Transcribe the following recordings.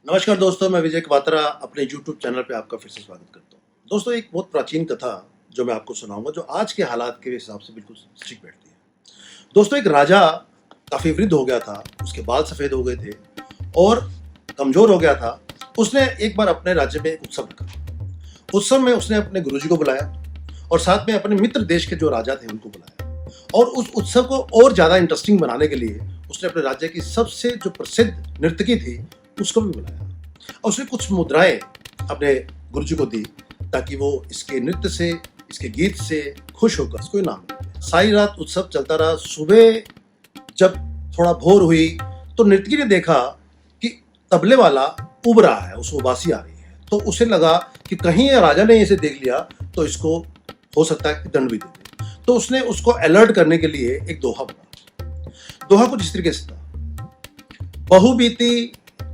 नमस्कार दोस्तों, मैं विजय कवात्रा अपने YouTube चैनल पे आपका फिर से स्वागत करता हूँ। दोस्तों, एक बहुत प्राचीन कथा जो मैं आपको सुनाऊंगा, जो आज के हालात के हिसाब से बिल्कुल ठीक बैठती है। दोस्तों, एक राजा काफ़ी वृद्ध हो गया था, उसके बाल सफ़ेद हो गए थे और कमज़ोर हो गया था। उसने एक बार अपने राज्य में एक उत्सव रखा। उत्सव में उसने अपने गुरुजी को बुलाया और साथ में अपने मित्र देश के जो राजा थे उनको बुलाया, और उस उत्सव को और ज़्यादा इंटरेस्टिंग बनाने के लिए उसने अपने राज्य की सबसे जो प्रसिद्ध नर्तकी थी उसको भी बुलाया और उसने कुछ मुद्राएं अपने गुरुजी को दी ताकि वो इसके नृत्य से, इसके गीत से खुश होकर इसको इनाम मिले। सारी रात उत्सव चलता रहा। सुबह जब थोड़ा भोर हुई तो नर्तकी ने देखा कि तबले वाला उब रहा है, उसको उबासी आ रही है। तो उसे लगा कि कहीं ये राजा ने इसे देख लिया तो इसको हो सकता है कि दंड भी दे दे। तो उसने उसको अलर्ट करने के लिए एक दोहा बोला। दोहा कुछ इस तरीके से था: बहु बीती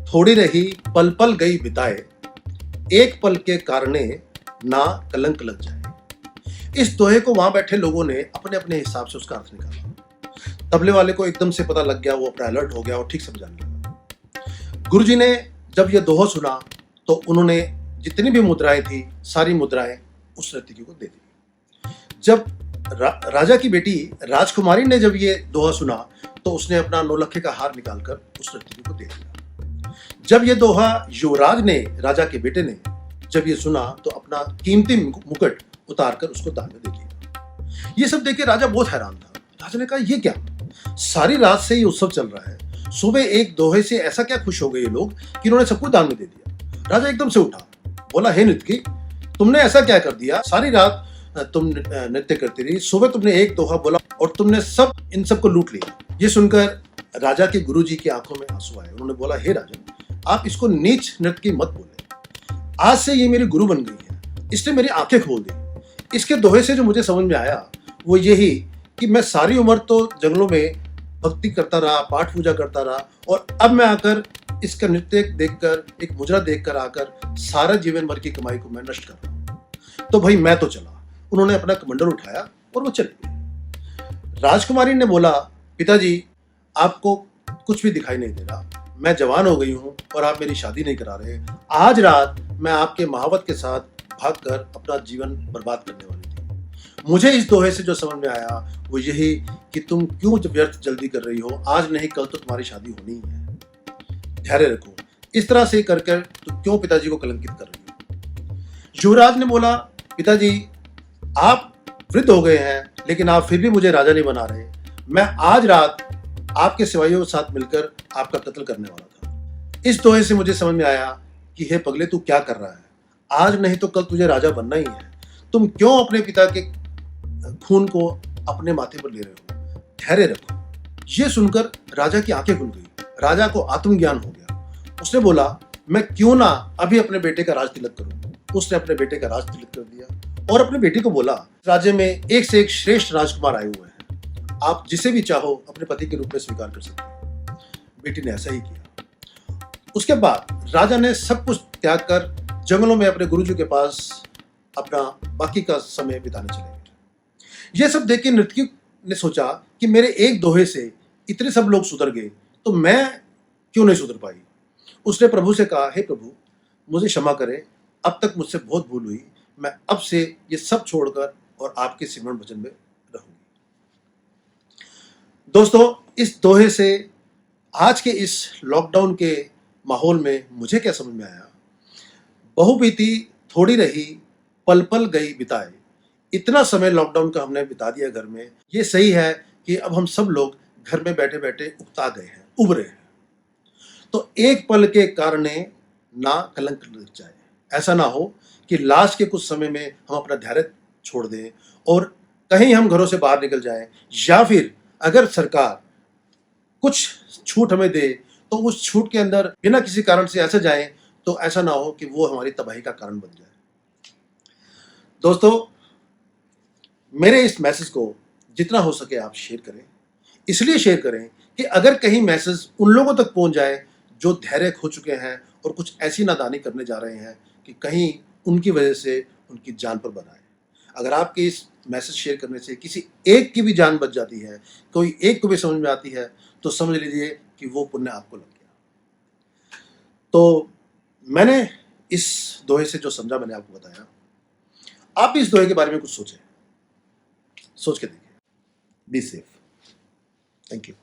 थोड़ी रही, पल पल गई बिताए, एक पल के कारणे ना कलंक लग जाए। इस दोहे को वहां बैठे लोगों ने अपने अपने हिसाब से उसका अर्थ निकाला। तबले वाले को एकदम से पता लग गया, वो अपना अलर्ट हो गया और ठीक समझाने लगा। गुरुजी ने जब यह दोहा सुना तो उन्होंने जितनी भी मुद्राएं थी सारी मुद्राएं उस नर्तकी को दे दी। जब राजा की बेटी राजकुमारी ने जब ये दोहा सुना तो उसने अपना नौलखे का हार निकालकर उस नर्तकी को दे दिया। जब ये दोहा युवराज ने, राजा के बेटे ने जब ये सुना तो अपना कीमती मुकुट उतारकर उसको दान में दे दिया। ये सब देख के राजा बहुत हैरान था। राजा ने कहा, ये क्या, सारी रात से ये उत्सव चल रहा है, सुबह एक दोहे से ऐसा क्या खुश हो गए ये लोग कि इन्होंने सब कुछ दान में दे दिया। राजा एकदम से उठा, बोला, हे नृतकी, तुमने ऐसा क्या कर दिया? सारी रात तुम नृत्य करती रही, सुबह तुमने एक दोहा बोला और तुमने सब इन सबको लूट लिया। ये सुनकर राजा के गुरुजी की आंखों में आंसू आए। उन्होंने बोला, हे राजन, आप इसको नीच नृत्य मत बोले। आज से ये मेरी गुरु बन गई है, इसने मेरी आंखें खोल दी। इसके दोहे से जो मुझे समझ में आया वो यही कि मैं सारी उम्र तो जंगलों में भक्ति करता रहा, पाठ पूजा करता रहा, और अब मैं आकर इसका नृत्य देखकर, एक मुजरा देखकर आकर सारा जीवन भर की कमाई को मैं नष्ट कर रहा हूं। तो भाई मैं तो चला। उन्होंने अपना कमंडल उठाया और वो चले गए। राजकुमारी ने बोला, पिताजी, आपको कुछ भी दिखाई नहीं दे रहा, मैं जवान हो गई हूं और आप मेरी शादी नहीं करा रहे। आज रात मैं आपके महावत के साथ भागकर अपना जीवन बर्बाद करने वाली थी। मुझे इस दोहे से जो समझ में आया वो यही कि तुम क्यों व्यर्थ जल्दी कर रही हो, आज नहीं कल तो तुम्हारी शादी होनी ही है। धैर्य रखो। इस तरह से कर तुम क्यों पिताजी को कलंकित कर रही हो? युवराज ने बोला, पिताजी, आप वृद्ध हो गए हैं लेकिन आप फिर भी मुझे राजा नहीं बना रहे। मैं आज रात आपके सिपाहियों के साथ मिलकर आपका कत्ल करने वाला था। इस दोहे से मुझे समझ में आया कि हे पगले, तू क्या कर रहा है? आज नहीं तो कल तुझे राजा बनना ही है। तुम क्यों अपने पिता के खून को अपने माथे पर ले रहे हो? धैर्य रखो। ये सुनकर राजा की आंखें खुल गई। राजा को आत्मज्ञान हो गया। उसने बोला, मैं क्यों ना अभी अपने बेटे का राज तिलक करूं। उसने अपने बेटे का राज तिलक कर दिया और अपनी बेटी को बोला, राज्य में एक से एक श्रेष्ठ राजकुमार आए हुए हैं, आप जिसे भी चाहो अपने पति के रूप में स्वीकार कर सकते हो। बेटी ने ऐसा ही किया। उसके बाद राजा ने सब कुछ त्याग कर जंगलों में अपने गुरुजी के पास अपना बाकी का समय बिताने चले गए। यह सब देख के नर्तकी ने सोचा कि मेरे एक दोहे से इतने सब लोग सुधर गए तो मैं क्यों नहीं सुधर पाई। उसने प्रभु से कहा, हे प्रभु, मुझे क्षमा करें, अब तक मुझसे बहुत भूल हुई। मैं अब से ये सब छोड़कर और आपके सिमरन भजन में रहूंगी। दोस्तों, इस दोहे से आज के इस लॉकडाउन के माहौल में मुझे क्या समझ में आया? बहु बीती थोड़ी रही, पल पल गई बिताए। इतना समय लॉकडाउन का हमने बिता दिया घर में। ये सही है कि अब हम सब लोग घर में बैठे बैठे उकता गए हैं, उब रहे हैं। तो एक पल के कारणे ना कलंक लग जाए। ऐसा ना हो कि लास्ट के कुछ समय में हम अपना धैर्य छोड़ दें और कहीं हम घरों से बाहर निकल जाएं, या फिर अगर सरकार कुछ छूट हमें दे तो उस छूट के अंदर बिना किसी कारण से ऐसा जाएं तो ऐसा ना हो कि वो हमारी तबाही का कारण बन जाए। दोस्तों, मेरे इस मैसेज को जितना हो सके आप शेयर करें। इसलिए शेयर करें कि अगर कहीं मैसेज उन लोगों तक पहुंच जाए जो धैर्य खो चुके हैं और कुछ ऐसी नादानी करने जा रहे हैं कि कहीं उनकी वजह से उनकी जान पर बनाए। अगर आपके इस मैसेज शेयर करने से किसी एक की भी जान बच जाती है, कोई एक को भी समझ में आती है, तो समझ लीजिए कि वो पुण्य आपको लग गया। तो मैंने इस दोहे से जो समझा मैंने आपको बताया, आप भी इस दोहे के बारे में कुछ सोचें, सोच के देखिए। Be safe. Thank you.